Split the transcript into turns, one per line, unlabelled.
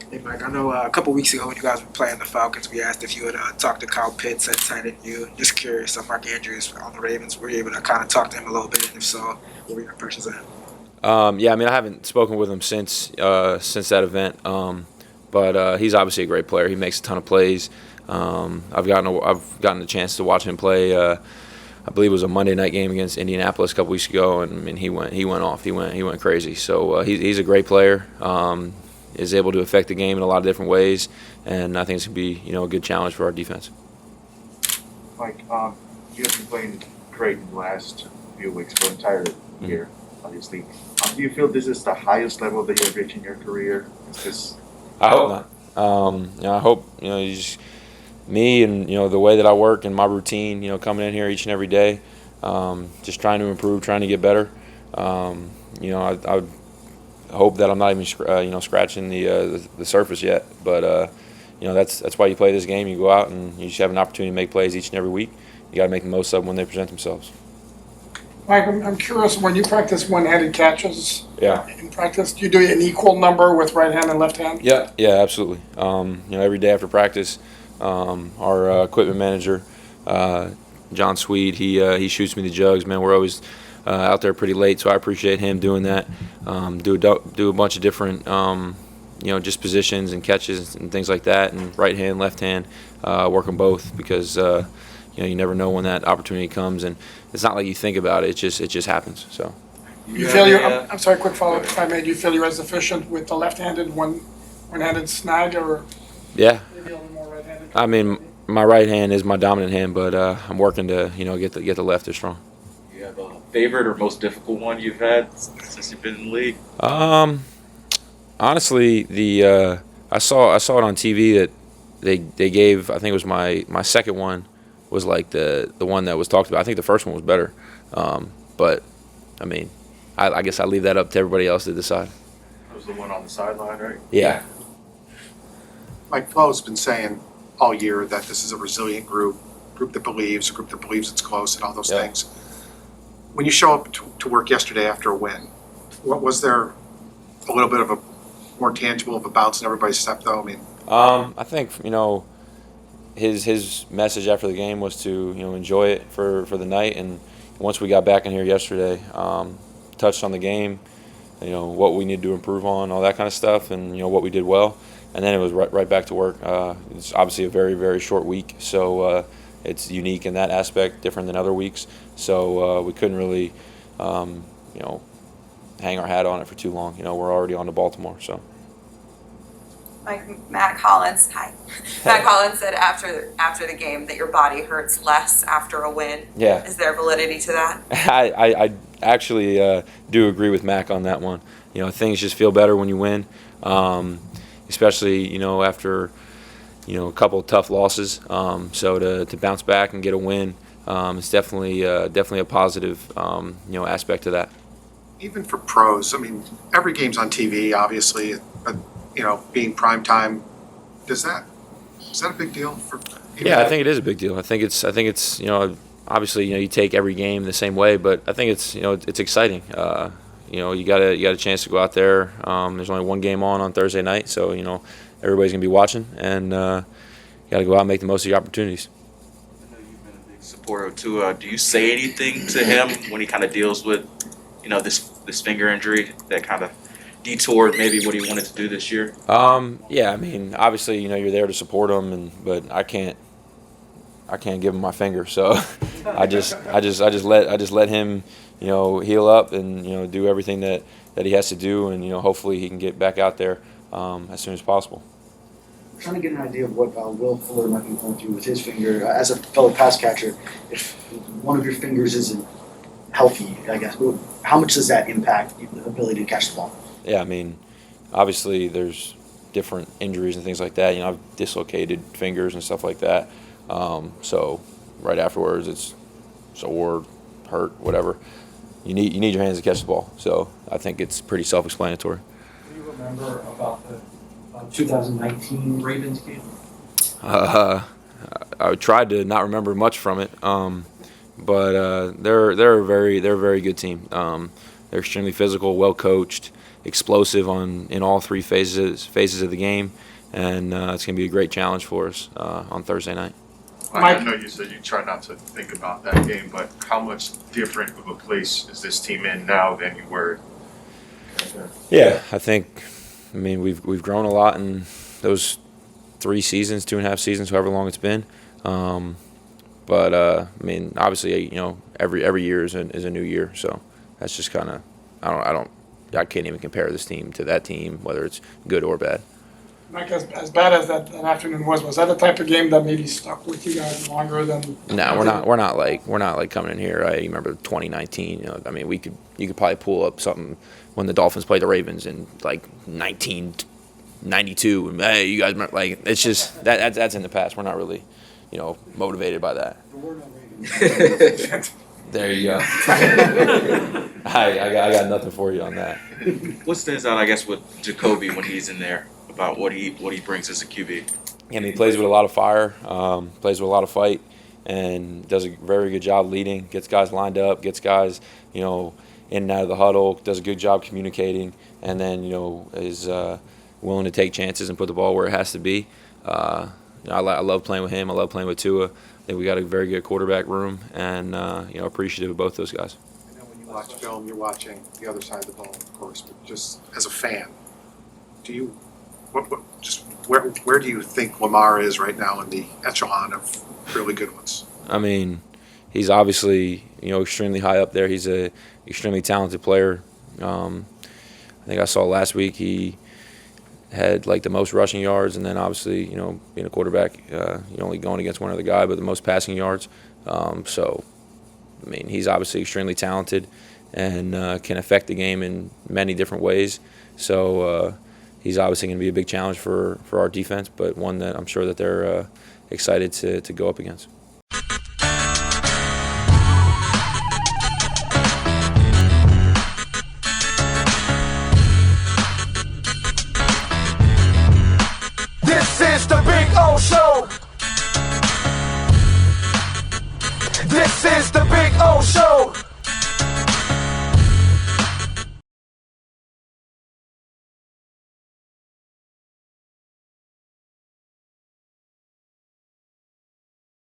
Hey Mike, I know a couple weeks ago when you guys were playing the Falcons, we asked if you would talk to Kyle Pitts at tight end. You just curious on Mark Andrews on the Ravens. Were you able to kind of talk to him a little bit, and if so, what were your impressions of him?
Yeah, I mean, I haven't spoken with him since that event, but he's obviously a great player. He makes a ton of plays. I've gotten a chance to watch him play. I believe it was a Monday night game against Indianapolis a couple weeks ago, and I mean, he went off. He went crazy. So he's a great player. Is able to affect the game in a lot of different ways, and I think it's gonna be a good challenge for our defense.
Mike, you have been playing great in the last few weeks, for the entire year, obviously. Do you feel this is the highest level that you've reached in your career?
I hope not. I hope me and the way that I work and my routine. Coming in here each and every day, just trying to improve, trying to get better. I hope that I'm not even scratching the surface yet. But that's why you play this game. You go out and you just have an opportunity to make plays each and every week. You got to make the most of them when they present themselves.
Mike, I'm curious, when you practice one-handed catches
Yeah.
in practice, do you do an equal number with right hand and left hand?
Yeah, absolutely. Every day after practice, our equipment manager, John Swede, he shoots me the jugs. Man, we're always out there pretty late, so I appreciate him doing that. Do a bunch of different, just positions and catches and things like that, and right hand, left hand, work them both because you never know when that opportunity comes, and it's not like you think about it. It just happens. So.
You feel I'm sorry, quick follow-up if I may. Do you feel you're as efficient with the left-handed one-handed snag, or
Yeah.
maybe a little more right-handed?
I mean, my right hand is my dominant hand, but I'm working to get the left as strong.
You have a favorite or most difficult one you've had since you've been in the league?
Honestly, I saw it on TV that they gave, I think it was my second one was like the one that was talked about. I think the first one was better, but I mean, I guess I leave that up to everybody else to decide.
That was the one on the sideline, right?
Yeah.
Mike Flo's been saying all year that this is a resilient group that believes, a group that believes it's close and all those
Yeah.
things. When you show up to work yesterday after a win, what was there a little bit of a more tangible of a bounce in everybody's step though? I mean,
I think his message after the game was to enjoy it for the night, and once we got back in here yesterday, touched on the game, what we need to improve on, all that kind of stuff, and what we did well, and then it was right back to work. It's obviously a very, very short week, so it's unique in that aspect, different than other weeks. So we couldn't really hang our hat on it for too long. We're already on to Baltimore, so.
Like Matt Collins, hi. Matt Collins said after the game that your body hurts less after a win.
Yeah.
Is there validity to that?
I actually do agree with Mac on that one. Things just feel better when you win, especially after a couple of tough losses. So to bounce back and get a win, it's definitely a positive aspect to that.
even for pros, I mean, every game's on TV, obviously, but, being prime time, is that a big deal for?
Yeah, I think it is a big deal. I think it's obviously you take every game the same way, but I think it's exciting. You got a chance to go out there. There's only one game on Thursday night, so everybody's gonna be watching, and you got to go out and make the most of your opportunities.
I know you've been a big supporter of Tua. Do you say anything to him when he kind of deals with, this finger injury that kind of detoured maybe what he wanted to do this year?
Yeah, I mean, obviously, you're there to support him, but I can't give him my finger, so I just let him, heal up and do everything that he has to do, and hopefully he can get back out there as soon as possible.
I'm trying to get an idea of what Will Fuller might be going through with his finger. As a fellow pass catcher, if one of your fingers isn't healthy, I guess, how much does that impact the ability to catch the ball?
Yeah, I mean, obviously there's different injuries and things like that. I've dislocated fingers and stuff like that. So right afterwards, it's sore, hurt, whatever. You need your hands to catch the ball. So I think it's pretty self-explanatory.
Do you remember about the 2019 Ravens game?
I tried to not remember much from it, but they're a very good team. They're extremely physical, well coached, explosive in all three phases of the game, and it's going to be a great challenge for us on Thursday night.
I know you said you try not to think about that game, but how much different of a place is this team in now than you were?
Yeah, I mean, we've grown a lot in those 3 seasons, 2.5 seasons, however long it's been. But I mean, obviously, every year is a new year, so that's just kind of I can't even compare this team to that team, whether it's good or bad.
Mike, as bad as that afternoon was that the type of game that maybe stuck with you guys longer than?
No, we're not like coming in here. I remember 2019. I mean, you could probably pull up something when the Dolphins played the Ravens in like 1992. And hey, you guys remember, like, it's just that's in the past. We're not really, motivated by that.
There were no Ravens.
There you go. I got nothing for you on that.
What stands out, I guess, with Jacoby when he's in there about what he brings as a QB?
And he plays with a lot of fire, plays with a lot of fight, and does a very good job leading. Gets guys lined up, gets guys, in and out of the huddle. Does a good job communicating, and then is willing to take chances and put the ball where it has to be. I love playing with him. I love playing with Tua. I think we got a very good quarterback room, and appreciative of both those guys.
I know when you watch film, you're watching the other side of the ball, of course, but just as a fan, where do you think Lamar is right now in the echelon of really good ones?
I mean, he's obviously extremely high up there. He's a extremely talented player. I think I saw last week he had like the most rushing yards, and then obviously being a quarterback, you're only going against one other guy, but the most passing yards. So I mean, he's obviously extremely talented and can affect the game in many different ways. So he's obviously going to be a big challenge for our defense, but one that I'm sure that they're excited to go up against.